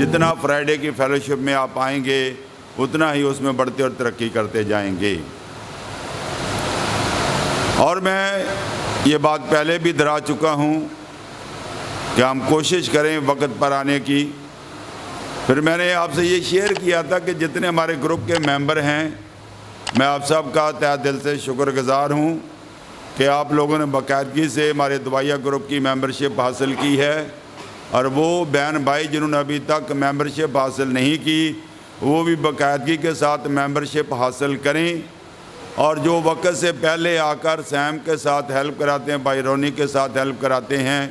جتنا فرائیڈے کی فیلوشپ میں آپ آئیں گے اتنا ہی اس میں بڑھتے اور ترقی کرتے جائیں گے۔ اور میں یہ بات پہلے بھی دہرا چکا ہوں کہ ہم کوشش کریں وقت پر آنے کی۔ پھر میں نے آپ سے یہ شیئر کیا تھا کہ جتنے ہمارے گروپ کے ممبر ہیں، میں آپ سب کا تہہ دل سے شکر گزار ہوں کہ آپ لوگوں نے باقاعدگی سے ہمارے دعائیہ گروپ کی ممبرشپ حاصل کی ہے، اور وہ بہن بھائی جنہوں نے ابھی تک ممبرشپ حاصل نہیں کی وہ بھی باقاعدگی کے ساتھ ممبرشپ حاصل کریں، اور جو وقت سے پہلے آ کر سیم کے ساتھ ہیلپ کراتے ہیں، بھائی رونی کے ساتھ ہیلپ کراتے ہیں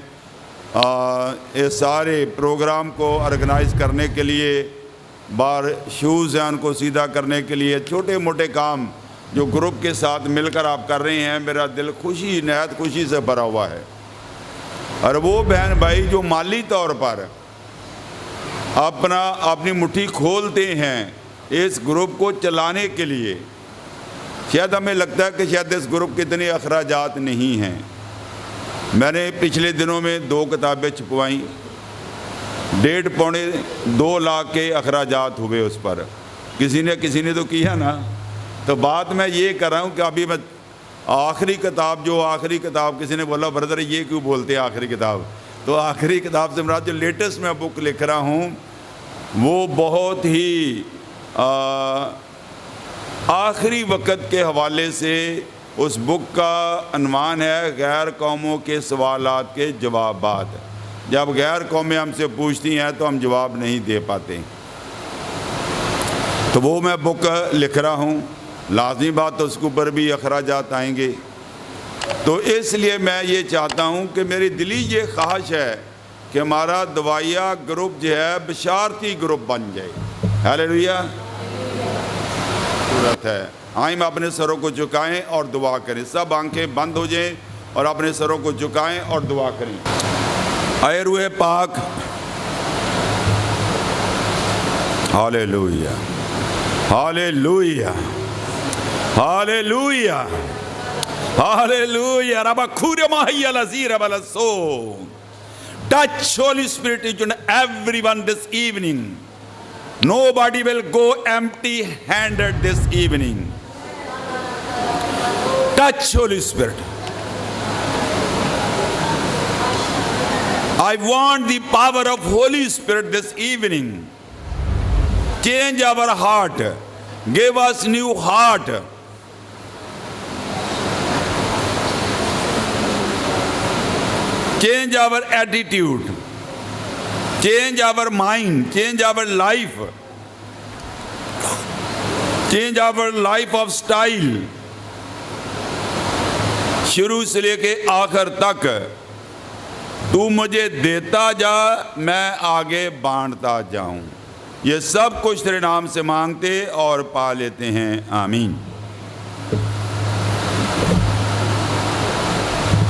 اس سارے پروگرام کو آرگنائز کرنے کے لیے، بار شوز ہیں ان کو سیدھا کرنے کے لیے، چھوٹے موٹے کام جو گروپ کے ساتھ مل کر آپ کر رہے ہیں، میرا دل خوشی نہایت خوشی سے بھرا ہوا ہے۔ اور وہ بہن بھائی جو مالی طور پر اپنی مٹھی کھولتے ہیں اس گروپ کو چلانے کے لیے، شاید ہمیں لگتا ہے کہ شاید اس گروپ کے اتنے اخراجات نہیں ہیں۔ میں نے پچھلے دنوں میں 2 کتابیں چھپوائیں، 1.5-2 لاکھ کے اخراجات ہوئے اس پر۔ کسی نے تو کیا نا۔ تو بات میں یہ کر رہا ہوں کہ ابھی میں آخری کتاب کسی نے بولا بردر یہ کیوں بولتے ہیں آخری کتاب؟ تو آخری کتاب سے مراد جو لیٹسٹ میں بک لکھ رہا ہوں وہ بہت ہی آخری وقت کے حوالے سے اس بک کا عنوان ہے غیر قوموں کے سوالات کے جوابات۔ جب غیر قومیں ہم سے پوچھتی ہیں تو ہم جواب نہیں دے پاتے، تو وہ میں بک لکھ رہا ہوں۔ لازمی بات اس کے اوپر بھی اخراجات آئیں گے، تو اس لیے میں یہ چاہتا ہوں کہ میری دلی یہ خواہش ہے کہ ہمارا دعائیہ گروپ جو ہے بشارتی گروپ بن جائے۔ ہیلیلویا۔ ضرورت ہے آئیں اپنے سروں کو جھکائیں اور دعا کریں، سب آنکھیں بند ہو جائیں اور اپنے سروں کو جھکائیں اور دعا کریں۔ اے روح پاک، ہالیلویا ہالیلویا ہالیلویا ہالیلویا۔ ربا کھورے ماہی الازیر بلسو۔ Touch Holy Spirit each and everyone this evening. Nobody will go empty-handed this evening. Touch Holy Spirit. I want the power of Holy Spirit this evening. Change our heart. Give us new heart. Change our attitude. Change our mind. Change our life. Change our life of style. شروع سے لے کے آخر تک تو مجھے دیتا جا، میں آگے بانٹتا جاؤں۔ یہ سب کچھ تیرے نام سے مانگتے اور پا لیتے ہیں، آمین۔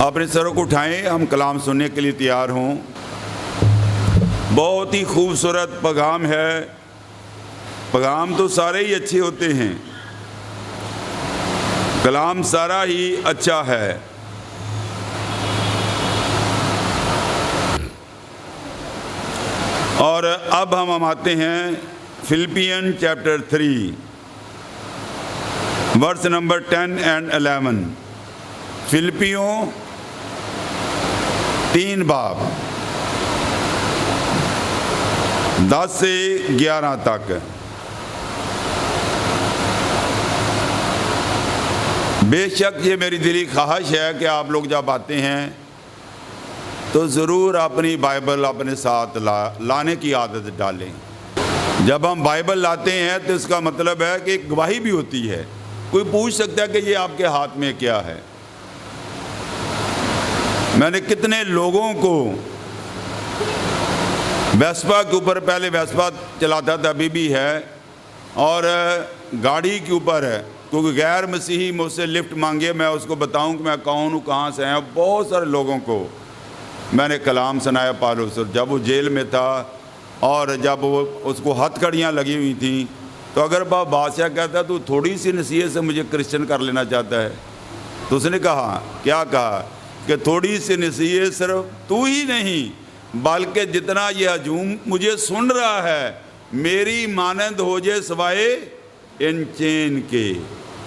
اپنے سروں کو اٹھائیں، ہم کلام سننے کے لیے تیار ہوں۔ بہت ہی خوبصورت پیغام ہے۔ پیغام تو سارے ہی اچھے ہوتے ہیں، کلام سارا ہی اچھا ہے۔ اور اب ہم آتے ہیں Philippians chapter 3 verse number 10 and 11۔ فلپیوں 3 باب 10 سے 11 تک۔ بے شک یہ میری دلی خواہش ہے کہ آپ لوگ جب آتے ہیں تو ضرور اپنی بائبل اپنے ساتھ لانے کی عادت ڈالیں۔ جب ہم بائبل لاتے ہیں تو اس کا مطلب ہے کہ ایک گواہی بھی ہوتی ہے۔ کوئی پوچھ سکتا ہے کہ یہ آپ کے ہاتھ میں کیا ہے۔ میں نے کتنے لوگوں کو ویسپا کے اوپر، پہلے ویسپا چلاتا تھا، ابھی بھی ہے، اور گاڑی کے اوپر ہے، کیونکہ غیر مسیحی مجھ سے لفٹ مانگے میں اس کو بتاؤں کہ میں کون ہوں، کہاں سے ہیں۔ بہت سارے لوگوں کو میں نے کلام سنایا پالوس، جب وہ جیل میں تھا اور جب وہ اس کو ہتھ کڑیاں لگی ہوئی تھیں، تو اگر بادشاہ کہتا تو تھوڑی سی نصیحت سے مجھے کرسچن کر لینا چاہتا ہے، تو اس نے کہا، کیا کہا کہ تھوڑی سی نصیحت صرف تو ہی نہیں بلکہ جتنا یہ ہجوم مجھے سن رہا ہے میری مانند ہو جائے سوائے ان چین کے،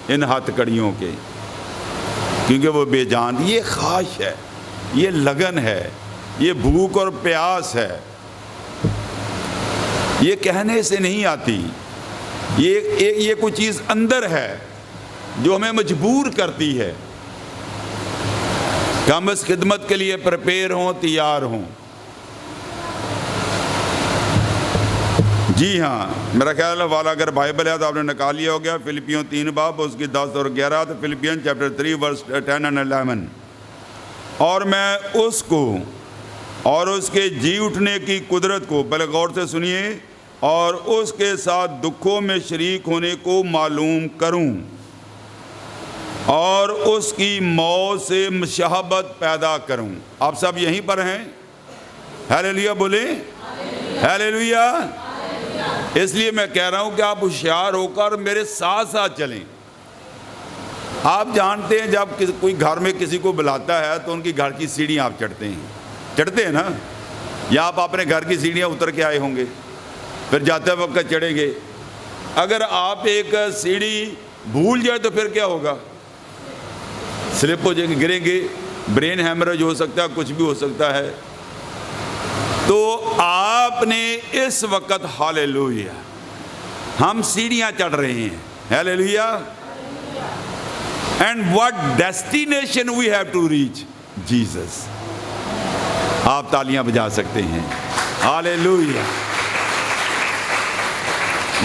ان ہتھ کڑیوں کے، کیونکہ وہ بے جان۔ یہ خواہش ہے، یہ لگن ہے، یہ بھوک اور پیاس ہے، یہ کہنے سے نہیں آتی، یہ کوئی چیز اندر ہے جو ہمیں مجبور کرتی ہے کہ ہم اس خدمت کے لیے پریپیئر ہوں، تیار ہوں۔ جی ہاں، میرا خیال ہے والا اگر بائبل ہے تو آپ نے نکال لیا ہو گیا، فلپیوں 3 باب اس کی 10 اور 11، تو فلپین چیپٹر 3 ورس 10 and 11۔ اور میں اس کو اور اس کے جی اٹھنے کی قدرت کو، پہلے غور سے سنیے، اور اس کے ساتھ دکھوں میں شریک ہونے کو معلوم کروں اور اس کی موت سے مشابہت پیدا کروں۔ آپ سب یہیں پر ہیں؟ ہیلیلویا بولیں، ہیلیلویا۔ اس لیے میں کہہ رہا ہوں کہ آپ ہوشیار ہو کر میرے ساتھ ساتھ چلیں۔ آپ جانتے ہیں جب کوئی گھر میں کسی کو بلاتا ہے تو ان کی گھر کی سیڑھیاں آپ چڑھتے ہیں نا، یا آپ اپنے گھر کی سیڑھیاں اتر کے آئے ہوں گے، پھر جاتے وقت چڑھیں گے۔ اگر آپ ایک سیڑھی بھول جائے تو پھر کیا ہوگا؟ سلپ ہو جائیں گے، گریں گے، برین ہیمریج ہو سکتا ہے، کچھ بھی ہو سکتا ہے۔ تو آپ نے اس وقت ہاللیلویا، ہم سیڑھیاں چڑھ رہے ہیں، hallelujah. And what destination we have to reach? Jesus. آپ تالیاں بجا سکتے ہیں، hallelujah.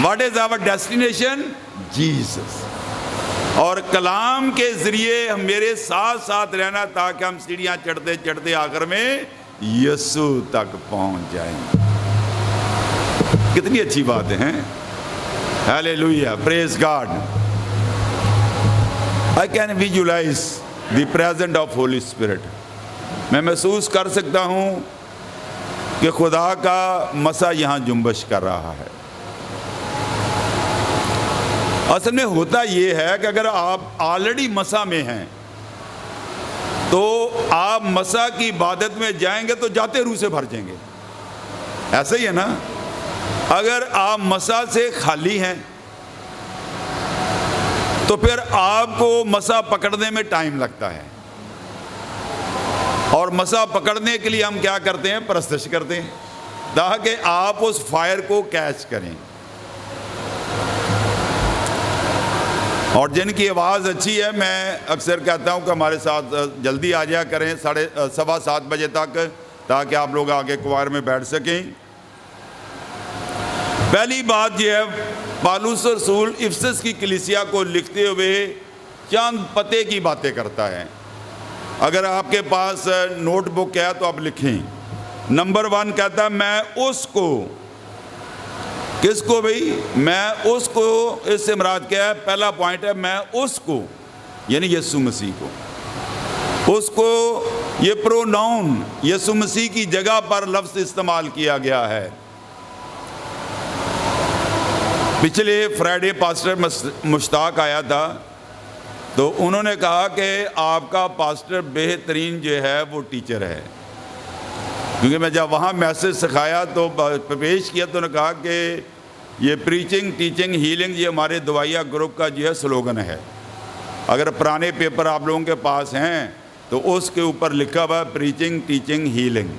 What is our destination? Jesus. اور کلام کے ذریعے میرے ساتھ ساتھ رہنا تاکہ ہم سیڑھیاں چڑھتے چڑھتے آخر میں یسوع تک پہنچ جائیں۔ کتنی اچھی بات ہے، ہاللیلویا، پریز God. I can visualize the presence of Holy Spirit۔ میں محسوس کر سکتا ہوں کہ خدا کا مسا یہاں جنبش کر رہا ہے۔ اصل میں ہوتا یہ ہے کہ اگر آپ آلریڈی مسا میں ہیں تو آپ مسا کی عبادت میں جائیں گے تو جاتے روح سے بھر جائیں گے، ایسا ہی ہے نا۔ اگر آپ مسا سے خالی ہیں تو پھر آپ کو مسا پکڑنے میں ٹائم لگتا ہے، اور مسا پکڑنے کے لیے ہم کیا کرتے ہیں؟ پرستش کرتے ہیں تاکہ آپ اس فائر کو کیچ کریں۔ اور جن کی آواز اچھی ہے میں اکثر کہتا ہوں کہ ہمارے ساتھ جلدی آ جایا کریں 7:15 بجے تک، تاکہ آپ لوگ آگے کوائر میں بیٹھ سکیں۔ پہلی بات یہ ہے، پالوس رسول افسس کی کلیسیا کو لکھتے ہوئے چند پتے کی باتیں کرتا ہے۔ اگر آپ کے پاس نوٹ بک ہے تو آپ لکھیں۔ نمبر 1 کہتا ہے میں اس کو، کس کو بھئی؟ میں اس کو، اس سے مراد کیا ہے؟ پہلا پوائنٹ ہے میں اس کو، یعنی یسوع مسیح کو۔ اس کو، یہ پروناؤن یسوع مسیح کی جگہ پر لفظ استعمال کیا گیا ہے۔ پچھلے فرائیڈے پاسٹر مشتاق آیا تھا تو انہوں نے کہا کہ آپ کا پاسٹر بہترین جو ہے وہ ٹیچر ہے، کیونکہ میں جب وہاں میسج سکھایا تو پیش کیا تو انہوں نے کہا کہ یہ پریچنگ، ٹیچنگ، ہیلنگ یہ ہمارے دوائیہ گروپ کا جو ہے سلوگن ہے۔ اگر پرانے پیپر آپ لوگوں کے پاس ہیں تو اس کے اوپر لکھا ہوا پریچنگ، ٹیچنگ، ہیلنگ۔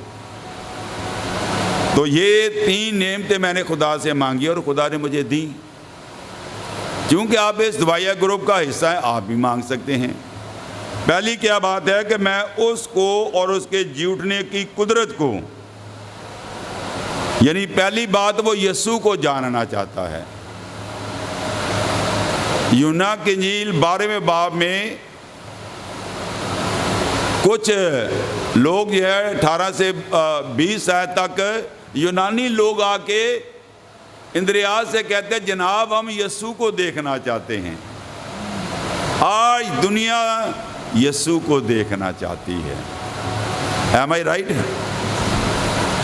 تو یہ 3 نعمتیں میں نے خدا سے مانگی اور خدا نے مجھے دی۔ چونکہ آپ اس دوائیہ گروپ کا حصہ ہیں، آپ بھی مانگ سکتے ہیں۔ پہلی کیا بات ہے کہ میں اس کو اور اس کے جی اٹھنے کی قدرت کو، یعنی پہلی بات وہ یسوع کو جاننا چاہتا ہے۔ یونا کی انجیل 12ویں باب میں کچھ لوگ جو ہے 18 سے 20 آیت تک یونانی لوگ آ کے اندریاس سے کہتے ہیں جناب ہم یسوع کو دیکھنا چاہتے ہیں۔ آج دنیا یسوع کو دیکھنا چاہتی ہے۔ Am I right؟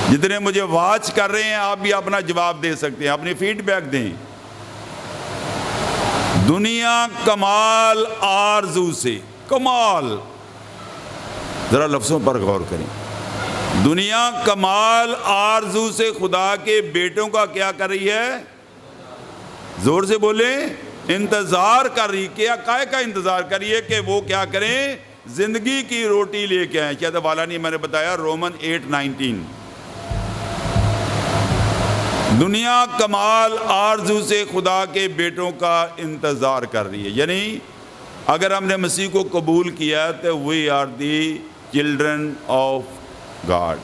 جتنے مجھے واچ کر رہے ہیں آپ بھی اپنا جواب دے سکتے ہیں، اپنی فیڈ بیک دیں۔ دنیا کمال آرزو سے، کمال، ذرا لفظوں پر غور کریں، دنیا کمال آرزو سے خدا کے بیٹوں کا کیا کر رہی ہے؟ زور سے بولیں، انتظار کر رہی. کیا کائے کا انتظار کر رہی ہے؟ کہ وہ کیا کریں؟ زندگی کی روٹی لے کے آئیں. شاید والا نہیں میں نے بتایا، رومن 8:19. دنیا کمال آرزو سے خدا کے بیٹوں کا انتظار کر رہی ہے. یعنی اگر ہم نے مسیح کو قبول کیا تو we are the children of God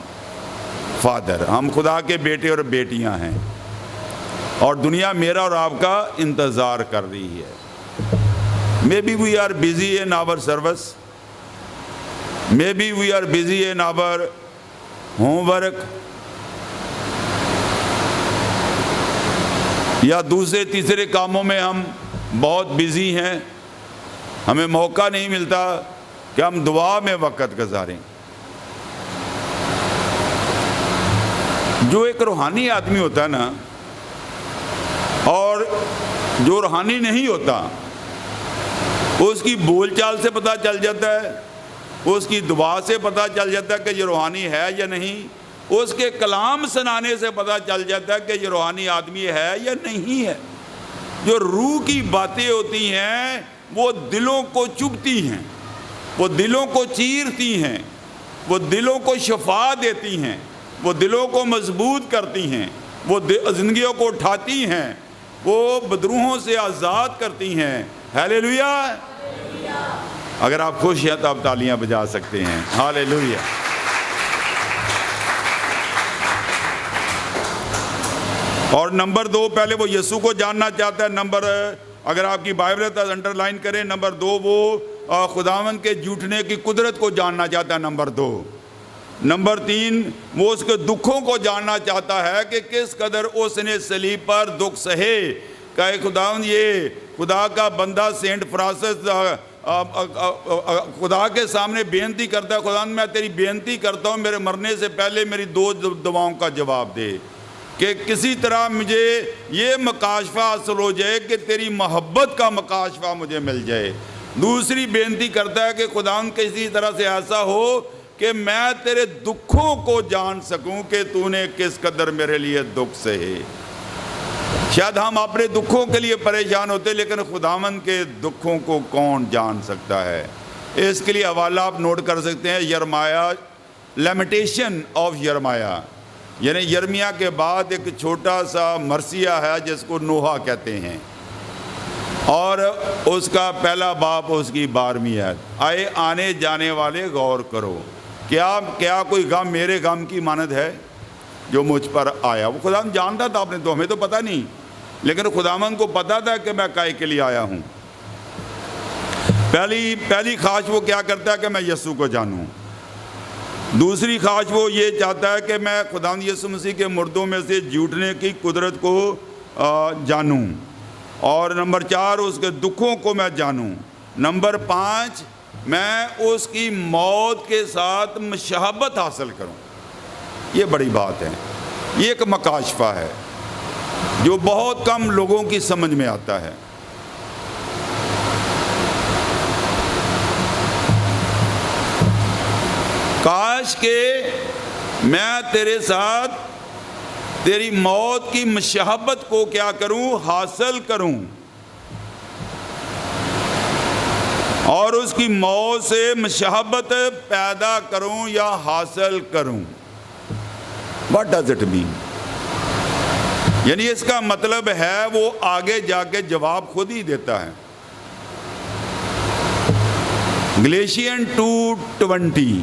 father. ہم خدا کے بیٹے اور بیٹیاں ہیں، اور دنیا میرا اور آپ کا انتظار کر رہی ہے. Maybe we are busy in our service, maybe we are busy in our homework, یا دوسرے تیسرے کاموں میں ہم بہت بزی ہیں. ہمیں موقع نہیں ملتا کہ ہم دعا میں وقت گزاریں. جو ایک روحانی آدمی ہوتا ہے نا، اور جو روحانی نہیں ہوتا، اس کی بول چال سے پتہ چل جاتا ہے، اس کی دعا سے پتہ چل جاتا ہے کہ یہ روحانی ہے یا نہیں، اس کے کلام سنانے سے پتہ چل جاتا ہے کہ یہ روحانی آدمی ہے یا نہیں ہے. جو روح کی باتیں ہوتی ہیں وہ دلوں کو چبھتی ہیں، وہ دلوں کو چیرتی ہیں، وہ دلوں کو شفا دیتی ہیں، وہ دلوں کو مضبوط کرتی ہیں، وہ زندگیوں کو اٹھاتی ہیں، وہ بدروحوں سے آزاد کرتی ہیں. ہاللیلویا. اگر آپ خوش ہیں تو آپ تالیاں بجا سکتے ہیں. ہاللیلویا. اور نمبر 2، پہلے وہ یسوع کو جاننا چاہتا ہے. اگر آپ کی بائبل ہے تو انڈر لائن کریں. نمبر 2، وہ خداوند کے جھوٹنے کی قدرت کو جاننا چاہتا ہے. نمبر 2. نمبر 3، وہ اس کے دکھوں کو جاننا چاہتا ہے کہ کس قدر اس نے صلیب پر دکھ سہے. کہ خداوند، یہ خدا کا بندہ سینٹ فرانسس خدا کے سامنے بینتی کرتا ہے، خداوند میں تیری بینتی کرتا ہوں میرے مرنے سے پہلے میری 2 دعاؤں کا جواب دے، کہ کسی طرح مجھے یہ مکاشفہ حاصل ہو جائے کہ تیری محبت کا مکاشفہ مجھے مل جائے. دوسری بینتی کرتا ہے کہ خداوند کسی طرح سے ایسا ہو کہ میں تیرے دکھوں کو جان سکوں کہ تو نے کس قدر میرے لیے دکھ سہے. شاید ہم اپنے دکھوں کے لیے پریشان ہوتے، لیکن خداوند کے دکھوں کو کون جان سکتا ہے. اس کے لیے حوالہ آپ نوٹ کر سکتے ہیں، یرمیا، لیمیٹیشن آف یرمیا. یعنی یرمیا کے بعد ایک چھوٹا سا مرثیہ ہے جس کو نوحہ کہتے ہیں، اور اس کا پہلا باب اس کی 12ویں آیت. آئے آنے جانے والے غور کرو، کیا کوئی غم میرے غم کی مانند ہے جو مجھ پر آیا. وہ خداوند جانتا تھا اپنے، تو ہمیں تو پتہ نہیں، لیکن خداوند کو پتہ تھا کہ میں کائے کے لیے آیا ہوں. پہلی خواہش وہ کیا کرتا ہے کہ میں یسوع کو جانوں. دوسری خواہش وہ یہ چاہتا ہے کہ میں خداوند یسوع مسیح کے مردوں میں سے جھوٹنے کی قدرت کو جانوں. اور نمبر 4، اس کے دکھوں کو میں جانوں. نمبر 5، میں اس کی موت کے ساتھ مشابہت حاصل کروں. یہ بڑی بات ہے، یہ ایک مکاشفہ ہے جو بہت کم لوگوں کی سمجھ میں آتا ہے. کاش کہ میں تیرے ساتھ تیری موت کی مشابہت کو کیا کروں؟ حاصل کروں، اور اس کی موت سے مشابہت پیدا کروں یا حاصل کروں. What does it mean؟ یعنی اس کا مطلب ہے وہ آگے جا کے جواب خود ہی دیتا ہے. گلیشین 2:20،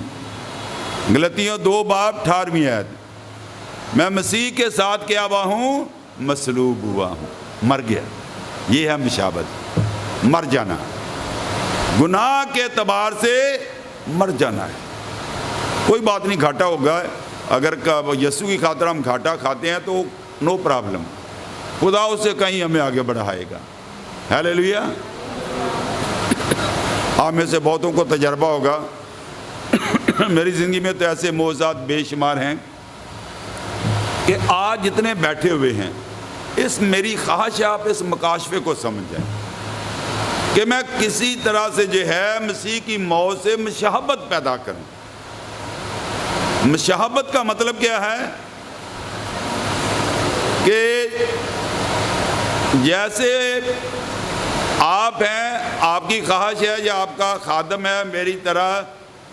غلطیوں 2:18 آیت. میں مسیح کے ساتھ کیا ہوا ہوں؟ مصلوب ہوا ہوں، مر گیا. یہ ہے مشابہت، مر جانا. گناہ کے اعتبار سے مر جانا ہے. کوئی بات نہیں، گھاٹا ہوگا. اگر یسوع کی خاطر ہم گھاٹا کھاتے ہیں تو نو پرابلم، خدا اس سے کہیں ہمیں آگے بڑھائے گا. ہاللیلویا. آپ میں سے بہتوں کو تجربہ ہوگا، میری زندگی میں تو ایسے معجزات بے شمار ہیں کہ آج جتنے بیٹھے ہوئے ہیں، اس میری خواہش ہے آپ اس مکاشفے کو سمجھ جائیں کہ میں کسی طرح سے جو ہے مسیح کی موت سے مشابہت پیدا کروں. مشابہت کا مطلب کیا ہے کہ جیسے آپ ہیں، آپ کی خواہش ہے یا آپ کا خادم ہے میری طرح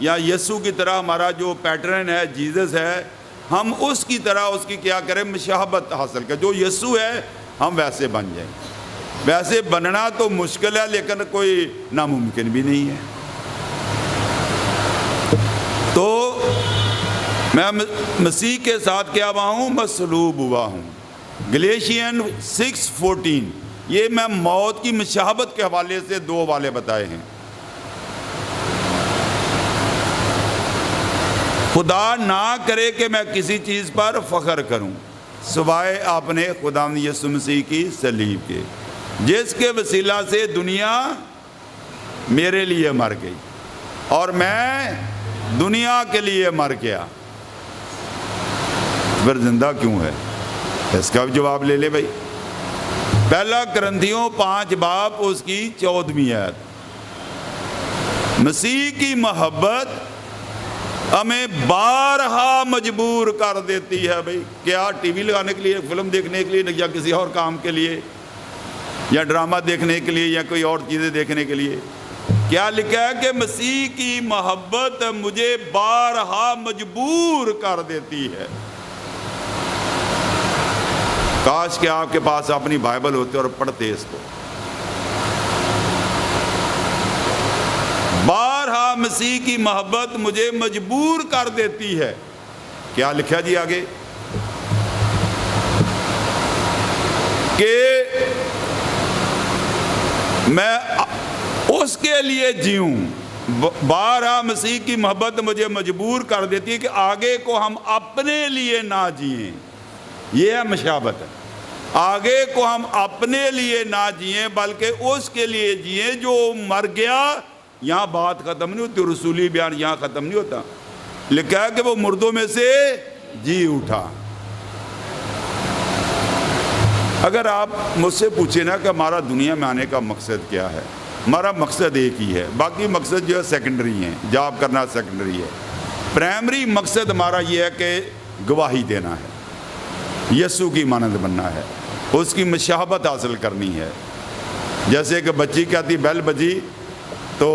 یا یسوع کی طرح ہمارا جو پیٹرن ہے جیزس ہے، ہم اس کی طرح اس کی کیا کریں، مشابہت حاصل کریں. جو یسوع ہے ہم ویسے بن جائیں. ویسے بننا تو مشکل ہے لیکن کوئی ناممکن بھی نہیں ہے. تو میں مسیح کے ساتھ کیا ہوا ہوں، مصلوب ہوا ہوں. گلیشین 6:14 یہ میں موت کی مشابہت کے حوالے سے 2 حوالے بتائے ہیں. خدا نہ کرے کہ میں کسی چیز پر فخر کروں سوائے اپنے خدا یسوع مسیح کی صلیب کے، جس کے وسیلہ سے دنیا میرے لیے مر گئی اور میں دنیا کے لیے مر گیا. پھر زندہ کیوں ہے؟ اس کا بھی جواب لے لے بھائی. پہلا کرنتھیوں 5 باب اس کی 14ویں آیت. مسیح کی محبت ہمیں بارہا مجبور کر دیتی ہے بھائی. کیا ٹی وی لگانے کے لیے، فلم دیکھنے کے لیے، یا کسی اور کام کے لیے، یا ڈرامہ دیکھنے کے لیے، یا کوئی اور چیزیں دیکھنے کے لیے؟ کیا لکھا ہے کہ مسیح کی محبت مجھے بارہا مجبور کر دیتی ہے. کاش کہ آپ کے پاس اپنی بائبل ہوتے اور پڑھتے اس کو. بارہا مسیح کی محبت مجھے مجبور کر دیتی ہے. کیا لکھا جی آگے؟ کہ میں اس کے لیے جیوں. بارہا مسیح کی محبت مجھے مجبور کر دیتی ہے کہ آگے کو ہم اپنے لیے نہ جئیں. یہ ہے مشابہت. آگے کو ہم اپنے لیے نہ جئیں بلکہ اس کے لیے جئیں جو مر گیا. یہاں بات ختم نہیں ہوتی، رسولی بیان یہاں ختم نہیں ہوتا. لکھا ہے کہ وہ مردوں میں سے جی اٹھا. اگر آپ مجھ سے پوچھیں نا کہ ہمارا دنیا میں آنے کا مقصد کیا ہے، ہمارا مقصد ایک ہی ہے. باقی مقصد جو ہے سیکنڈری ہیں، جاب کرنا سیکنڈری ہے. پرائمری مقصد ہمارا یہ ہے کہ گواہی دینا ہے، یسوع کی مانند بننا ہے، اس کی مشابہت حاصل کرنی ہے. جیسے کہ بچی کہتی بیل بجی تو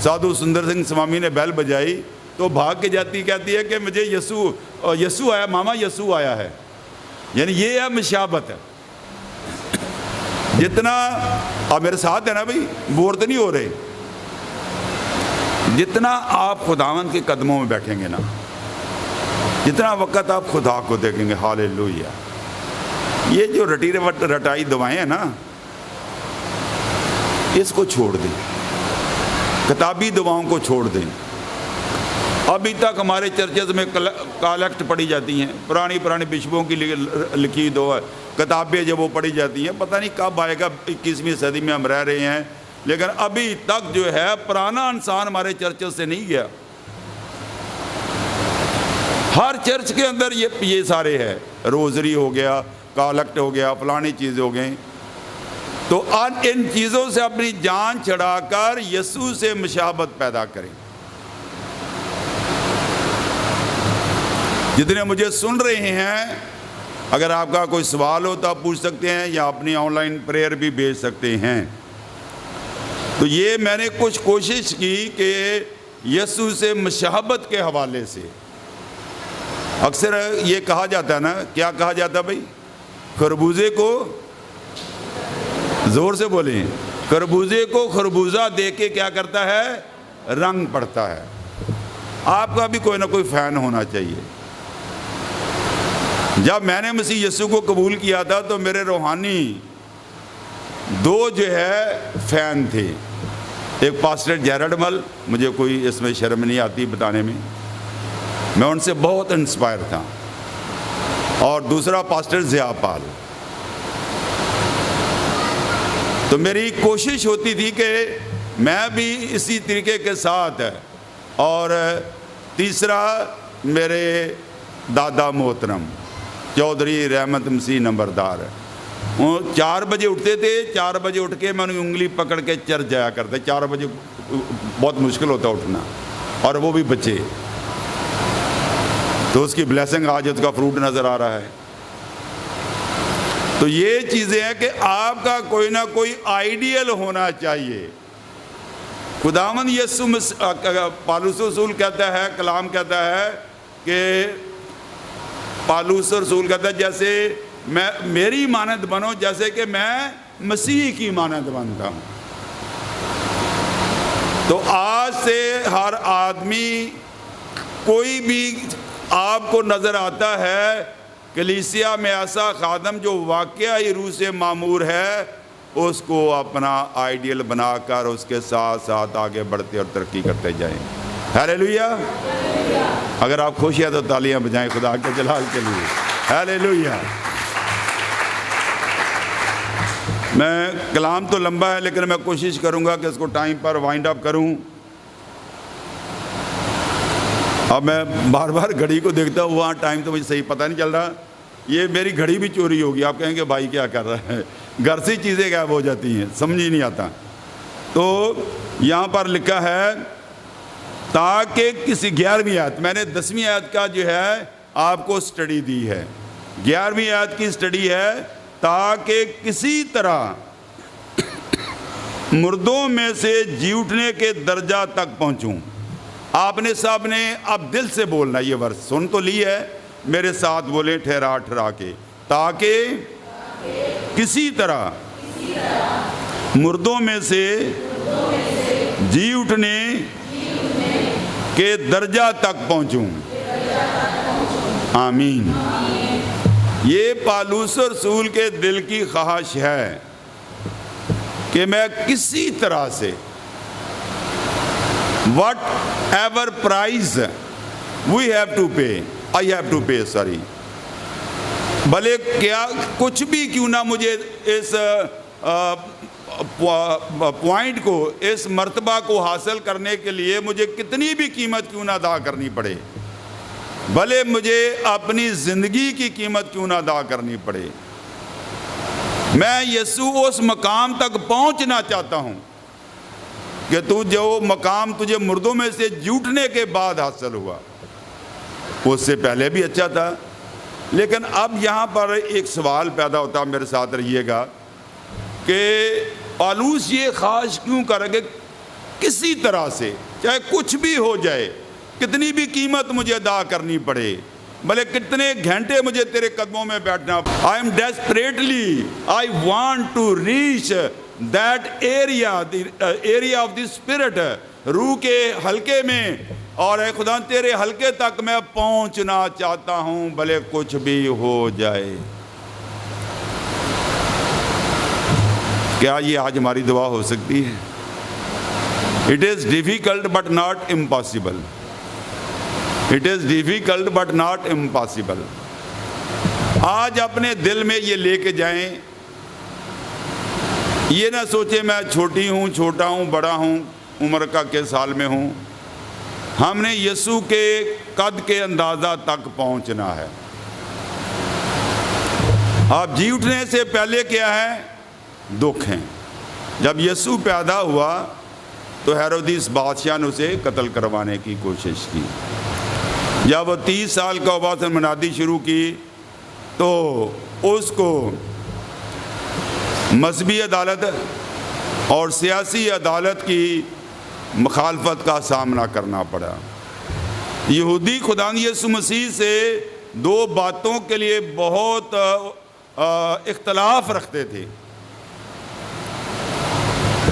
سادھو سندر سنگھ سوامی نے بیل بجائی تو بھاگ کے جاتی، کہتی ہے کہ مجھے یسوع آیا، ماما یسوع آیا ہے. یعنی یہ ہے مشابہت. جتنا آپ میرے ساتھ ہے نا بھائی، بور تو نہیں ہو رہے، جتنا آپ خداوند کے قدموں میں بیٹھیں گے نا، جتنا وقت آپ خدا کو دیکھیں گے، ہاللیلویا. یہ جو رٹائی دعائیں ہیں نا، اس کو چھوڑ دیں، کتابی دعاؤں کو چھوڑ دیں. ابھی تک ہمارے چرچز میں کالکٹ پڑھی جاتی ہیں، پرانی بشپوں کی لکھی دعا کتابیں جب وہ پڑھی جاتی ہیں. پتہ نہیں کب آئے گا، 21ویں صدی میں ہم رہ رہے ہیں، لیکن ابھی تک جو ہے پرانا انسان ہمارے چرچز سے نہیں گیا. ہر چرچ کے اندر یہ سارے ہے، روزری ہو گیا، کالکٹ ہو گیا، فلانی چیزیں ہو گئیں. تو ان چیزوں سے اپنی جان چھڑا کر یسوع سے مشابہت پیدا کریں. جتنے مجھے سن رہے ہیں، اگر آپ کا کوئی سوال ہو تو آپ پوچھ سکتے ہیں، یا اپنی آن لائن پریئر بھی بھیج سکتے ہیں. تو یہ میں نے کچھ کوشش کی کہ یسوع سے مشابہت کے حوالے سے. اکثر یہ کہا جاتا ہے نا، کیا کہا جاتا ہے بھائی؟ خربوزے کو، زور سے بولیں، خربوزے کو خربوزہ دے کے کیا کرتا ہے؟ رنگ پڑتا ہے. آپ کا بھی کوئی نہ کوئی فین ہونا چاہیے. جب میں نے مسیح یسوع کو قبول کیا تھا تو میرے روحانی 2 جو ہے فین تھے. ایک پاسٹر جیرڈ مل، مجھے کوئی اس میں شرم نہیں آتی بتانے میں، میں ان سے بہت انسپائر تھا. اور دوسرا پاسٹر ضیاء پال. تو میری کوشش ہوتی تھی کہ میں بھی اسی طریقے کے ساتھ. اور تیسرا میرے دادا محترم چودھری رحمت مسیح نمبردار، وہ 4 بجے اٹھتے تھے. 4 بجے اٹھ کے میں انہیں انگلی پکڑ کے چرچ جایا کرتے. 4 بجے بہت مشکل ہوتا اٹھنا، اور وہ بھی بچے. تو اس کی بلیسنگ آج اس کا فروٹ نظر آ رہا ہے. تو یہ چیزیں ہیں کہ آپ کا کوئی نہ کوئی آئیڈیل ہونا چاہیے. خداوند یسوع پالوس رسول کہتا ہے، کلام کہتا ہے کہ پالوس رسول کہتا ہے جیسے میں میری مانند بنو جیسے کہ میں مسیح کی مانند بنتا ہوں. تو آج سے ہر آدمی کوئی بھی آپ کو نظر آتا ہے کلیسیا میں ایسا خادم جو واقعی روح سے معمور ہے، اس کو اپنا آئیڈیل بنا کر اس کے ساتھ ساتھ آگے بڑھتے اور ترقی کرتے جائیں. ہیلیلویا. اگر آپ خوش ہیں تو تالیاں بجائیں خدا کے جلال کے لیے. ہیلیلویا. میں کلام تو لمبا ہے لیکن میں کوشش کروں گا کہ اس کو ٹائم پر وائنڈ اپ کروں. اب میں بار بار گھڑی کو دیکھتا ہوں، وہاں ٹائم تو مجھے صحیح پتہ نہیں چل رہا. یہ میری گھڑی بھی چوری ہوگی. آپ کہیں گے بھائی کیا کر رہا ہے، گھر سے چیزیں غائب ہو جاتی ہیں، سمجھ ہی نہیں آتا. تو یہاں پر لکھا ہے تاکہ کسی 11ویں آیت، میں نے 10ویں آیت کا جو ہے آپ کو سٹڈی دی ہے. 11ویں آیت کی سٹڈی ہے تاکہ کسی طرح مردوں میں سے جی اٹھنے کے درجہ تک پہنچوں. آپ نے سب نے اب دل سے بولنا. یہ ورس سن تو لی ہے، میرے ساتھ بولیں ٹھہرا ٹھہرا کے. تاکہ کسی طرح مردوں میں سے جی اٹھنے کے درجہ تک پہنچوں. آمین. یہ پالوس رسول کے دل کی خواہش ہے کہ میں کسی طرح سے whatever price we have to pay, I have to pay, sorry. بھلے کیا کچھ بھی کیوں نہ مجھے اس پوائنٹ کو، اس مرتبہ کو حاصل کرنے کے لیے مجھے کتنی بھی قیمت کیوں نہ ادا کرنی پڑے، بھلے مجھے اپنی زندگی کی قیمت کیوں نہ ادا کرنی پڑے، میں یسوع اس مقام تک پہنچنا چاہتا ہوں کہ تو جو مقام تجھے مردوں میں سے جھوٹنے کے بعد حاصل ہوا اس سے پہلے بھی اچھا تھا. لیکن اب یہاں پر ایک سوال پیدا ہوتا، میرے ساتھ رہیے گا، کہ پالوس یہ خواہش کیوں کرے کہ کسی طرح سے چاہے کچھ بھی ہو جائے، کتنی بھی قیمت مجھے ادا کرنی پڑے، بھلے کتنے گھنٹے مجھے تیرے قدموں میں بیٹھنا. I am desperately, I want to reach that area, the area of the spirit, روح کے حلقے میں، اور اے خدا تیرے حلقے تک میں پہنچنا چاہتا ہوں بھلے کچھ بھی ہو جائے. کیا یہ آج ہماری دعا ہو سکتی ہے؟ It is difficult but not impossible. It is difficult but not impossible. آج اپنے دل میں یہ لے کے جائیں، یہ نہ سوچیں میں چھوٹی ہوں، چھوٹا ہوں، بڑا ہوں، عمر کا کس سال میں ہوں. ہم نے یسوع کے قد کے اندازہ تک پہنچنا ہے. آپ جی اٹھنے سے پہلے کیا ہے؟ دکھ ہیں. جب یسوع پیدا ہوا تو ہیرودیس بادشاہ نے اسے قتل کروانے کی کوشش کی. جب وہ 30 سال کا ہوا سے منادی شروع کی تو اس کو مذہبی عدالت اور سیاسی عدالت کی مخالفت کا سامنا کرنا پڑا. یہودی خدا یسوع مسیح سے 2 باتوں کے لیے بہت اختلاف رکھتے تھے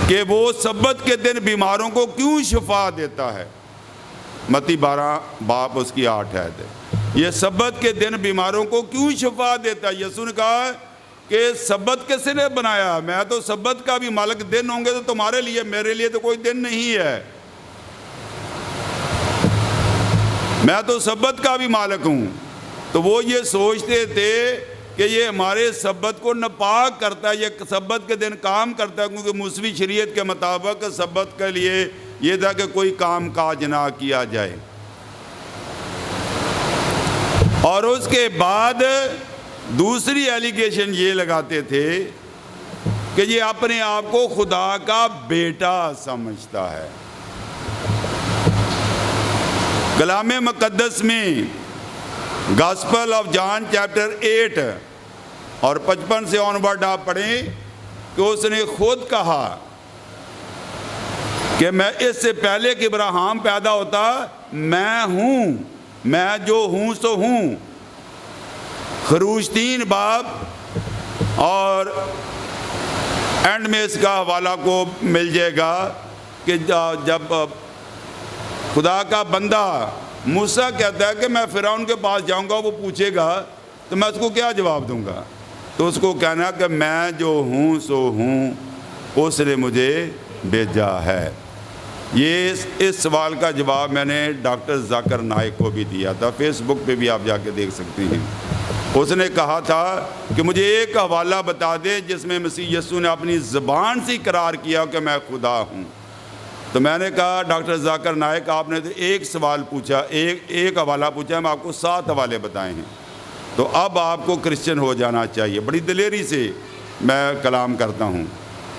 کہ وہ سبت کے دن بیماروں کو کیوں شفا دیتا ہے. متی 12 باب اس کی 8 ہے. یہ سبت کے دن بیماروں کو کیوں شفا دیتا ہے؟ یسوع نے کہا کہ سبت کس نے بنایا؟ میں تو سبت کا بھی مالک. دن ہوں گے تو تمہارے لیے، میرے لیے تو کوئی دن نہیں ہے. میں تو سبت کا بھی مالک ہوں. تو وہ یہ سوچتے تھے کہ یہ ہمارے سبت کو ناپاک کرتا ہے، یہ سبت کے دن کام کرتا ہے، کیونکہ موسوی شریعت کے مطابق سبت کے لیے یہ تھا کہ کوئی کام کاج نہ کیا جائے. اور اس کے بعد دوسری ایلیگیشن یہ لگاتے تھے کہ یہ اپنے آپ کو خدا کا بیٹا سمجھتا ہے. کلام مقدس میں گاسپل آف جان چیپٹر 8 اور 55 سے آنورڈ آپ پڑھیں کہ اس نے خود کہا کہ میں اس سے پہلے کہ ابراہیم پیدا ہوتا میں ہوں، میں جو ہوں سو ہوں۔ خروج 3 باب اور اینڈ میں اس کا حوالہ کو مل جائے گا کہ جب خدا کا بندہ موسیٰ کہتا ہے کہ میں فرعون کے پاس جاؤں گا، وہ پوچھے گا تو میں اس کو کیا جواب دوں گا؟ تو اس کو کہنا کہ میں جو ہوں سو ہوں، اس نے مجھے بھیجا ہے۔ یہ اس سوال کا جواب میں نے ڈاکٹر ذاکر نائک کو بھی دیا تھا، فیس بک پہ بھی آپ جا کے دیکھ سکتے ہیں۔ اس نے کہا تھا کہ مجھے ایک حوالہ بتا دے جس میں مسیح یسوع نے اپنی زبان سے اقرار کیا کہ میں خدا ہوں۔ تو میں نے کہا ڈاکٹر ذاکر نائک آپ نے تو ایک سوال پوچھا، ایک حوالہ پوچھا، میں آپ کو 7 حوالے بتائے ہیں، تو اب آپ کو کرسچن ہو جانا چاہیے۔ بڑی دلیری سے میں کلام کرتا ہوں،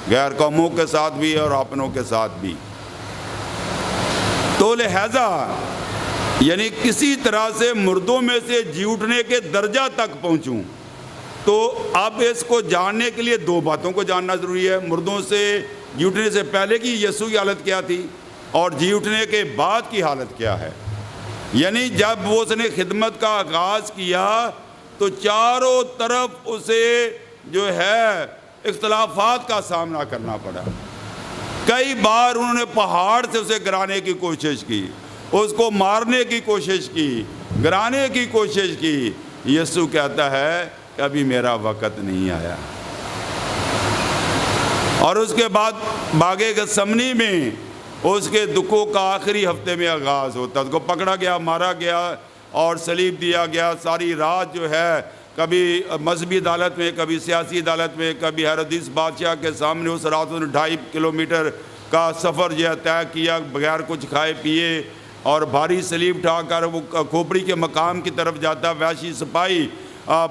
غیر قوموں کے ساتھ بھی اور اپنوں کے ساتھ بھی۔ تو لہذا یعنی کسی طرح سے مردوں میں سے جی اٹھنے کے درجہ تک پہنچوں، تو اب اس کو جاننے کے لیے 2 باتوں کو جاننا ضروری ہے۔ مردوں سے جی اٹھنے سے پہلے کی یسوع کی حالت کیا تھی اور جی اٹھنے کے بعد کی حالت کیا ہے۔ یعنی جب وہ اس نے خدمت کا آغاز کیا تو چاروں طرف اسے جو ہے اختلافات کا سامنا کرنا پڑا۔ کئی بار انہوں نے پہاڑ سے اسے گرانے کی کوشش کی، اس کو مارنے کی کوشش کی، گرانے کی کوشش کی۔ یسوع کہتا ہے کہ ابھی میرا وقت نہیں آیا۔ اور اس کے بعد باغ گثسمنی میں اس کے دکھوں کا آخری ہفتے میں آغاز ہوتا، اس کو پکڑا گیا، مارا گیا اور صلیب دیا گیا۔ ساری رات جو ہے کبھی مذہبی عدالت میں، کبھی سیاسی عدالت میں، کبھی ہیرودیس بادشاہ کے سامنے اس رات نے 2.5 کلومیٹر کا سفر جو ہے طے کیا بغیر کچھ کھائے پیے، اور بھاری صلیب اٹھا کر وہ کھوپڑی کے مقام کی طرف جاتا۔ وحشی سپاہی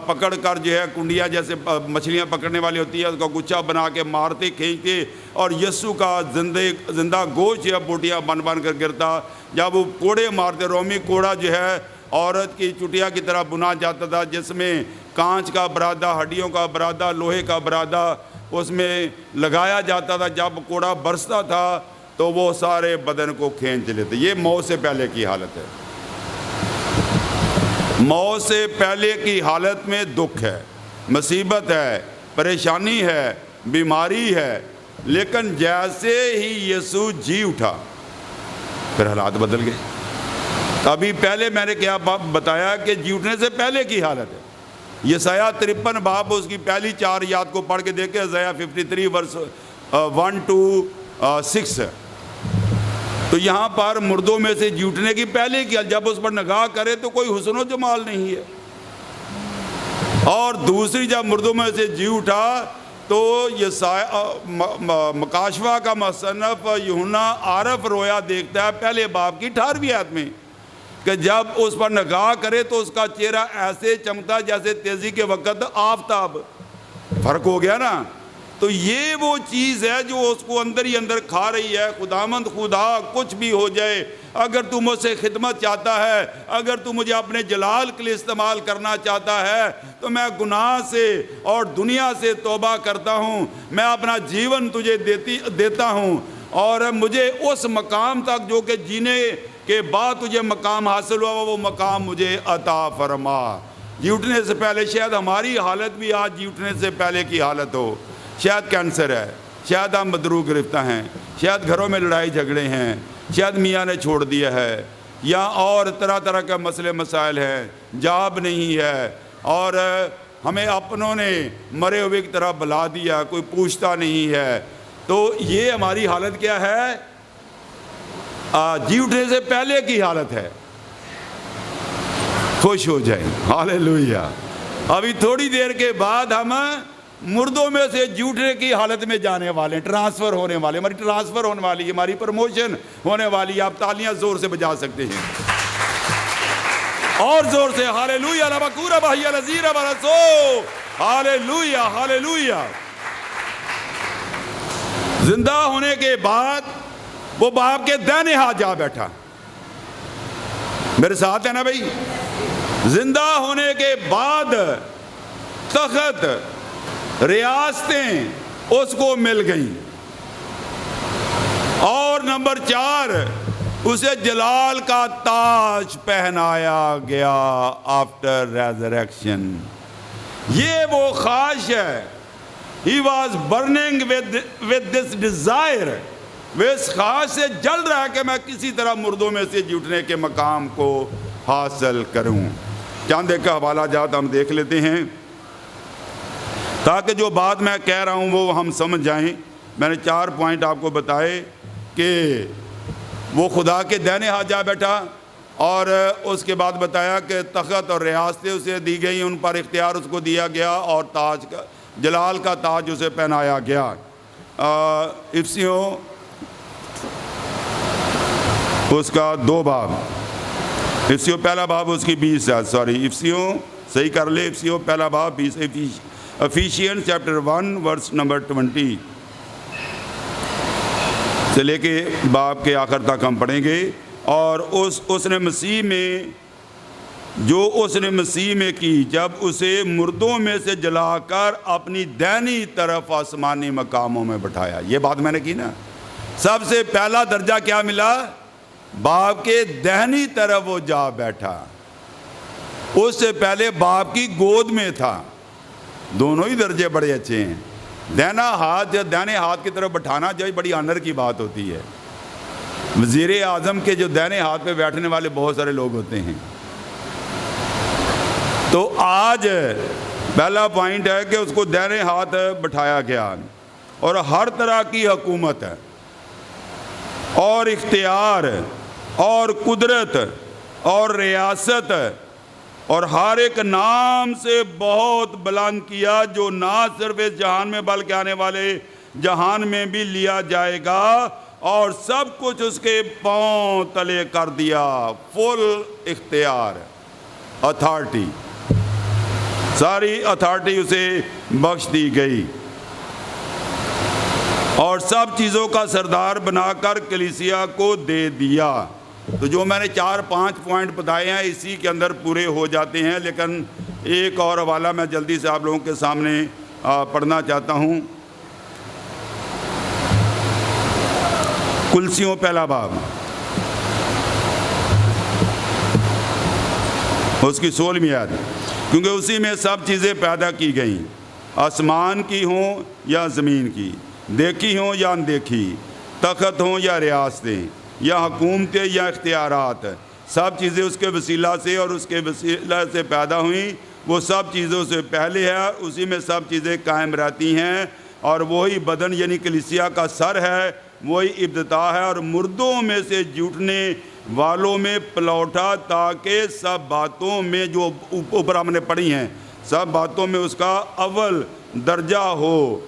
پکڑ کر جو ہے کنڈیاں جیسے مچھلیاں پکڑنے والی ہوتی ہے اس کا گچھا بنا کے مارتے کھینچتے، اور یسوع کا زندہ گوشت جو ہے بوٹیاں بن بن کر گرتا۔ جب وہ کوڑے مارتے، رومی کوڑا جو ہے عورت کی چٹیا کی طرح بنا جاتا تھا، جس میں کانچ کا برادہ، ہڈیوں کا برادہ، لوہے کا برادہ اس میں لگایا جاتا تھا۔ جب کوڑا برستا تھا تو وہ سارے بدن کو کھینچ لیتے۔ یہ موت سے پہلے کی حالت ہے۔ موت سے پہلے کی حالت میں دکھ ہے، مصیبت ہے، پریشانی ہے، بیماری ہے، لیکن جیسے ہی یسوع جی اٹھا پھر حالات بدل گئے۔ ابھی پہلے میں نے کیا بتایا کہ جی اٹھنے سے پہلے کی حالت ہے۔ یسایہ 53 باب اس کی پہلی 4 آیات کو پڑھ کے دیکھیں، یسایہ 53 ورس 1 to 6۔ تو یہاں پر مردوں میں سے جی اٹھنے کی پہلے کی، جب اس پر نگاہ کرے تو کوئی حسن و جمال نہیں ہے۔ اور دوسری جب مردوں میں سے جی اٹھا تو مکاشفہ کا مصنف یوحنا عارف رویا دیکھتا ہے پہلے باب کی 18ویں آیت میں کہ جب اس پر نگاہ کرے تو اس کا چہرہ ایسے چمکتا جیسے تیزی کے وقت آفتاب۔ فرق ہو گیا نا؟ تو یہ وہ چیز ہے جو اس کو اندر ہی اندر کھا رہی ہے۔ خداوند خدا کچھ بھی ہو جائے، اگر تو مجھ سے خدمت چاہتا ہے، اگر تو مجھے اپنے جلال کے لیے استعمال کرنا چاہتا ہے تو میں گناہ سے اور دنیا سے توبہ کرتا ہوں، میں اپنا جیون تجھے دیتا ہوں، اور مجھے اس مقام تک جو کہ جینے کے بعد تجھے مقام حاصل ہوا وہ مقام مجھے عطا فرما۔ جی اٹھنے سے پہلے شاید ہماری حالت بھی آج جی اٹھنے سے پہلے کی حالت ہو۔ شاید کینسر ہے، شاید ہم مدرو گرفتہ ہیں، شاید گھروں میں لڑائی جھگڑے ہیں، شاید میاں نے چھوڑ دیا ہے، یا اور طرح طرح کے مسئلے مسائل ہیں، جاب نہیں ہے، اور ہمیں اپنوں نے مرے ہوئے کی طرح بلا دیا، کوئی پوچھتا نہیں ہے۔ تو یہ ہماری حالت کیا ہے؟ جی اٹھنے سے پہلے کی حالت ہے۔ خوش ہو جائیں، ہاللیلویہ۔ ابھی تھوڑی دیر کے بعد ہم مردوں میں سے جی اٹھنے کی حالت میں جانے والے ہیں، ٹرانسفر ہونے والے، ہماری ٹرانسفر ہونے والی ہے، ہماری پروموشن ہونے والی ہے۔ آپ تالیاں زور سے بجا سکتے ہیں، اور زور سے ہاللیلویہ، لبکورہ بھائی الزیرہ برسو، ہاللیلویہ ہاللیلویہ۔ زندہ ہونے کے بعد وہ باپ کے دائیں ہاتھ جا بیٹھا۔ میرے ساتھ ہے نا بھائی؟ زندہ ہونے کے بعد تخت ریاستیں اس کو مل گئیں. اور نمبر 4 اسے جلال کا تاج پہنایا گیا آفٹر ریزریکشن. یہ وہ خواہش ہے. He was burning with this desire. وہ اس خواہش سے جل رہا ہے کہ میں کسی طرح مردوں میں سے جھوٹنے کے مقام کو حاصل کروں. چاند ایک حوالہ جات ہم دیکھ لیتے ہیں تاکہ جو بات میں کہہ رہا ہوں وہ ہم سمجھ جائیں. میں نے 4 پوائنٹ آپ کو بتائے کہ وہ خدا کے دائیں ہاتھ جا بیٹھا، اور اس کے بعد بتایا کہ تخت اور ریاستیں اسے دی گئیں، ان پر اختیار اس کو دیا گیا، اور تاج کا جلال کا تاج اسے پہنایا گیا. افسیوں اس کا 2 باب، افسیوں پہلا باب اس کی 20 ہے، افسیوں صحیح کر لے، افسیوں پہلا باب 20، افیشین چیپٹر 1 ورس نمبر 20 سے لے کے باب کے آخر تک ہم پڑھیں گے. اور اس نے مسیح میں جو اس نے مسیح میں کی، جب اسے مردوں میں سے جلا کر اپنی دائنی طرف آسمانی مقاموں میں بٹھایا. یہ بات میں نے کی نا. سب سے پہلا درجہ کیا ملا؟ باپ کے دائنی طرف وہ جا بیٹھا. اس سے پہلے باپ کی گود میں تھا. دونوں ہی درجے بڑے اچھے ہیں. دائنا ہاتھ یا دائنے ہاتھ کی طرف بٹھانا جو بڑی آنر کی بات ہوتی ہے. وزیر اعظم کے جو دائنے ہاتھ پہ بیٹھنے والے بہت سارے لوگ ہوتے ہیں. تو آج پہلا پوائنٹ ہے کہ اس کو دائنے ہاتھ بٹھایا گیا، اور ہر طرح کی حکومت اور اختیار اور قدرت اور ریاست اور ہر ایک نام سے بہت بلند کیا، جو نہ صرف اس جہان میں بلکہ آنے والے جہان میں بھی لیا جائے گا، اور سب کچھ اس کے پاؤں تلے کر دیا. فل اختیار، اتھارٹی، ساری اتھارٹی اسے بخش دی گئی، اور سب چیزوں کا سردار بنا کر کلیسیا کو دے دیا. تو جو میں نے 4-5 پوائنٹ بتائے ہیں اسی کے اندر پورے ہو جاتے ہیں. لیکن ایک اور حوالہ میں جلدی سے آپ لوگوں کے سامنے پڑھنا چاہتا ہوں. کلسیوں پہلا باب اس کی 16ویں آیت، کیونکہ اسی میں سب چیزیں پیدا کی گئیں، آسمان کی ہوں یا زمین کی، دیکھی ہوں یا اندیکھی، تخت ہوں یا ریاستیں یا حکومتیں یا اختیارات، سب چیزیں اس کے وسیلہ سے اور اس کے وسیلہ سے پیدا ہوئیں. وہ سب چیزوں سے پہلے ہے، اسی میں سب چیزیں قائم رہتی ہیں، اور وہی بدن یعنی کلیسیا کا سر ہے، وہی ابتدا ہے، اور مردوں میں سے جھوٹنے والوں میں پلوٹا، تاکہ سب باتوں میں جو اوپر ہم نے پڑھی ہیں سب باتوں میں اس کا اول درجہ ہو،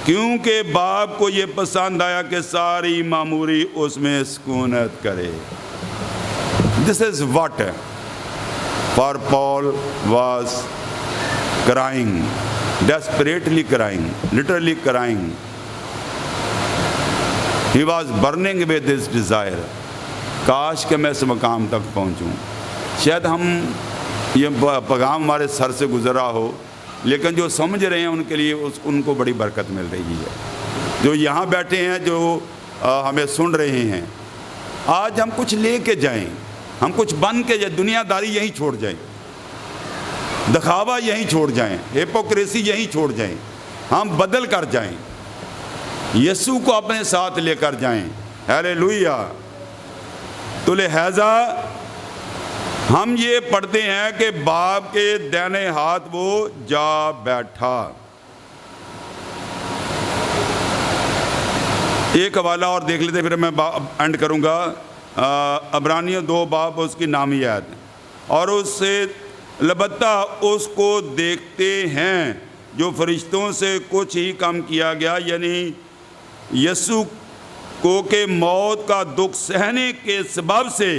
کیونکہ باپ کو یہ پسند آیا کہ ساری معموری اس میں سکونت کرے. This is what for Paul was crying, desperately crying, literally crying. He was burning with this desire. کاش کہ میں اس مقام تک پہنچوں. شاید ہم یہ پیغام ہمارے سر سے گزرا ہو، لیکن جو سمجھ رہے ہیں ان کے لیے ان کو بڑی برکت مل رہی ہے. جو یہاں بیٹھے ہیں، جو ہمیں سن رہے ہیں، آج ہم کچھ لے کے جائیں، ہم کچھ بن کے جائیں، دنیا داری یہیں چھوڑ جائیں، دکھاوا یہیں چھوڑ جائیں، ہیپوکریسی یہیں چھوڑ جائیں، ہم بدل کر جائیں، یسوع کو اپنے ساتھ لے کر جائیں. ہیلیلویا. تو لہذا ہم یہ پڑھتے ہیں کہ باپ کے دائنے ہاتھ وہ جا بیٹھا. ایک حوالہ اور دیکھ لیتے پھر میں اینڈ کروں گا. عبرانیوں 2 باب اس کی نامی آیت، اور اس سے البتہ اس کو دیکھتے ہیں جو فرشتوں سے کچھ ہی کم کیا گیا، یعنی یسوع کو کہ موت کا دکھ سہنے کے سبب سے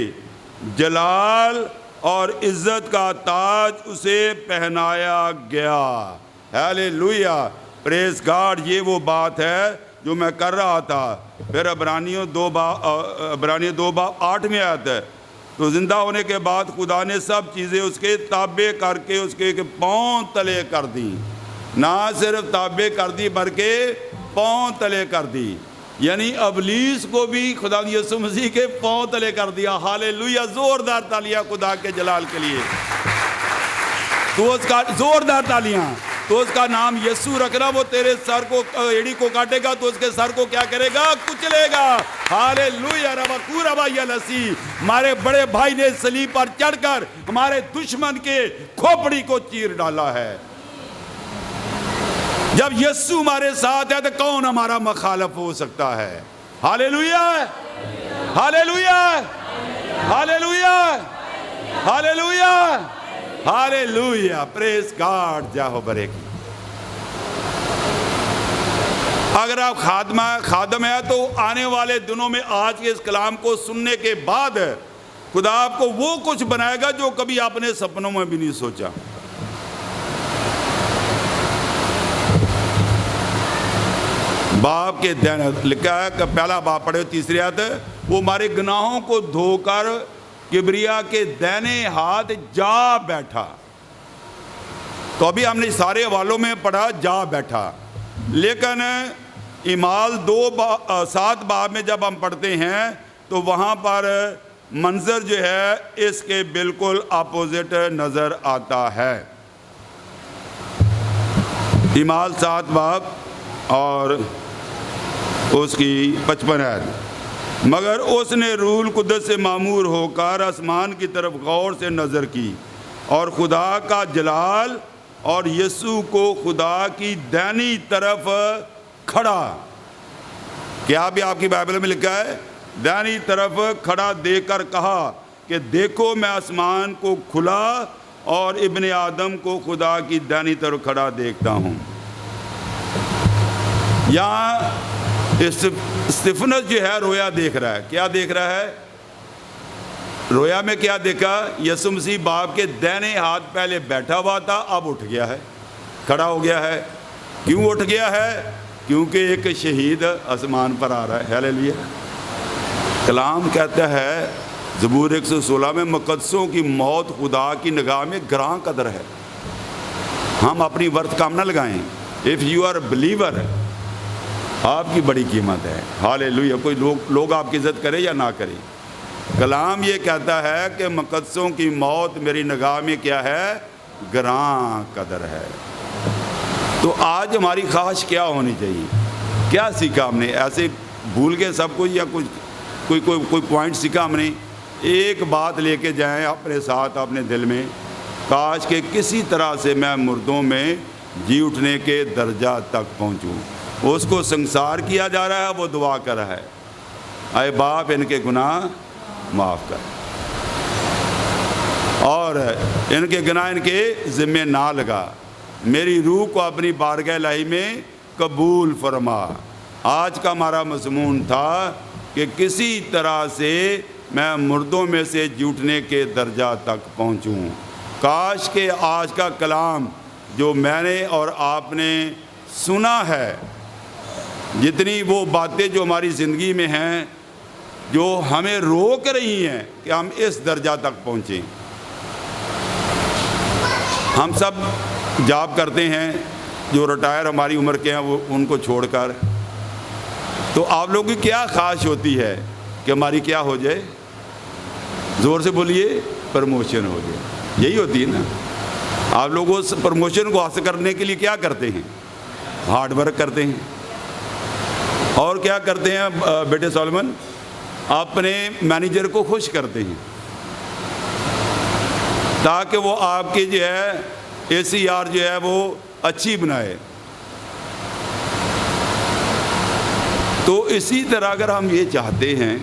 جلال اور عزت کا تاج اسے پہنایا گیا. ہیلیلویا. پریز گاڈ. یہ وہ بات ہے جو میں کر رہا تھا. پھر عبرانیوں 2 باب 8 میں آیت ہے، تو زندہ ہونے کے بعد خدا نے سب چیزیں اس کے تابع کر کے اس کے پاؤں تلے کر دی. نہ صرف تابع کر دی بلکہ پاؤں تلے کر دی. یعنی ابلیس کو بھی خدا یسوع مسیح کے پاؤں تلے کر دیا. ہالےلویا. زوردار تالیاں خدا کے جلال کے لیے. تو اس کا زوردار تالیاں. تو اس کا نام یسوع رکھنا. وہ تیرے سر کو ایڑی کو کاٹے گا تو اس کے سر کو کیا کرے گا؟ کچلے گا. ہالےلویا. ربکو ربا یا لسی. ہمارے بڑے بھائی نے صلیب پر چڑھ کر ہمارے دشمن کے کھوپڑی کو چیر ڈالا ہے. جب یسوع ہمارے ساتھ ہے تو کون ہمارا مخالف ہو سکتا ہے؟ ہالےلویا. ہالےلویا. ہالےلویا. ہالےلویا. ہالےلویا. پریز گاڈ. جاہو برے کی. اگر آپ خادم ہے تو آنے والے دنوں میں آج کے اس کلام کو سننے کے بعد خدا آپ کو وہ کچھ بنائے گا جو کبھی آپ نے سپنوں میں بھی نہیں سوچا. باپ کے دین لکھا ہے کہ پہلا باپ پڑھے تیسری آیت. وہ ہمارے گناہوں کو دھو کر کبریا کے دائنے ہاتھ جا بیٹھا. تو ابھی ہم نے سارے حوالوں میں پڑھا جا بیٹھا. لیکن اعمال 7 باب میں جب ہم پڑھتے ہیں تو وہاں پر منظر جو ہے اس کے بالکل اپوزٹ نظر آتا ہے. اعمال 7 باب اور اس کی 55 آیت. مگر اس نے روح القدس سے معمور ہو کر آسمان کی طرف غور سے نظر کی اور خدا کا جلال اور یسوع کو خدا کی دائنی طرف کھڑا. کیا بھی آپ کی بائبل میں لکھا ہے؟ دائنی طرف کھڑا دیکھ کر کہا کہ دیکھو میں آسمان کو کھلا اور ابن آدم کو خدا کی دائنی طرف کھڑا دیکھتا ہوں. یہاں اسطفنس جو ہے رویا دیکھ رہا ہے. کیا دیکھ رہا ہے؟ رویا میں کیا دیکھا؟ یسوع مسیح باپ کے دائنے ہاتھ پہلے بیٹھا ہوا تھا, اب اٹھ گیا ہے, کھڑا ہو گیا ہے. کیوں اٹھ گیا ہے؟ کیونکہ ایک شہید آسمان پر آ رہا ہے. ہالےلویا. کلام کہتا ہے زبور 116 میں مقدسوں کی موت خدا کی نگاہ میں گراں قدر ہے. ہم اپنی ورتھ کام نہ لگائیں. اف یو آر بلیور آپ کی بڑی قیمت ہے. ہالےلویا. کوئی لوگ آپ کی عزت کرے یا نہ کرے, کلام یہ کہتا ہے کہ مقدسوں کی موت میری نگاہ میں کیا ہے؟ گراں قدر ہے. تو آج ہماری خواہش کیا ہونی چاہیے؟ کیا سیکھا ہم نے؟ ایسے بھول گئے سب کچھ یا کوئی پوائنٹ سیکھا ہم نے؟ ایک بات لے کے جائیں اپنے ساتھ اپنے دل میں, کاش کہ کسی طرح سے میں مردوں میں جی اٹھنے کے درجہ تک پہنچوں. اس کو سنسار کیا جا رہا ہے, وہ دعا کر رہا ہے اے باپ ان کے گناہ معاف کر اور ان کے گناہ ان کے ذمہ نہ لگا. میری روح کو اپنی بارگاہ الہی میں قبول فرما. آج کا ہمارا مضمون تھا کہ کسی طرح سے میں مردوں میں سے جھوٹنے کے درجہ تک پہنچوں. کاش کہ آج کا کلام جو میں نے اور آپ نے سنا ہے, جتنی وہ باتیں جو ہماری زندگی میں ہیں جو ہمیں روک رہی ہیں کہ ہم اس درجہ تک پہنچیں. ہم سب جاب کرتے ہیں, جو ریٹائر ہماری عمر کے ہیں وہ ان کو چھوڑ کر, تو آپ لوگوں کی کیا خواہش ہوتی ہے کہ ہماری کیا ہو جائے؟ زور سے بولیے, پروموشن ہو جائے. یہی ہوتی ہے نا. آپ لوگ اس پروموشن کو حاصل کرنے کے لیے کیا کرتے ہیں؟ ہارڈ ورک کرتے ہیں. اور کیا کرتے ہیں بیٹے سولمن؟ اپنے مینیجر کو خوش کرتے ہیں تاکہ وہ آپ کی جو ہے ACR جو ہے وہ اچھی بنائے. تو اسی طرح اگر ہم یہ چاہتے ہیں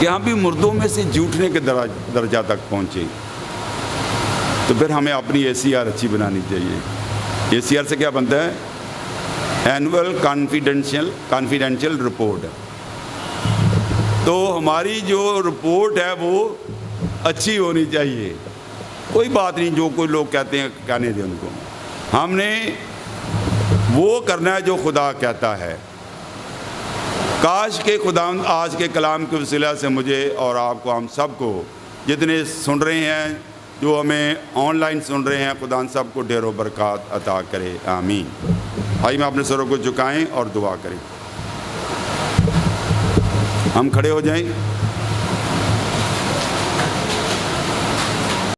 کہ ہم بھی مردوں میں سے جھوٹنے کے درجہ تک پہنچیں, تو پھر ہمیں اپنی ACR اچھی بنانی چاہیے. ACR سے کیا بنتا ہے؟ Annual confidential report. تو ہماری جو رپورٹ ہے وہ اچھی ہونی چاہیے. کوئی بات نہیں, جو کوئی لوگ کہتے ہیں کہنے دیں ان کو. ہم نے وہ کرنا ہے جو خدا کہتا ہے. کاش کہ خداوند آج کے کلام کے وسیلہ سے مجھے اور آپ کو، ہم سب کو، جتنے سن رہے ہیں، جو ہمیں آن لائن سن رہے ہیں، خداوند سب کو ڈھیر و برکات عطا کرے، آمین۔ آئیے میں اپنے سروں کو جھکائیں اور دعا کریں۔ ہم کھڑے ہو جائیں۔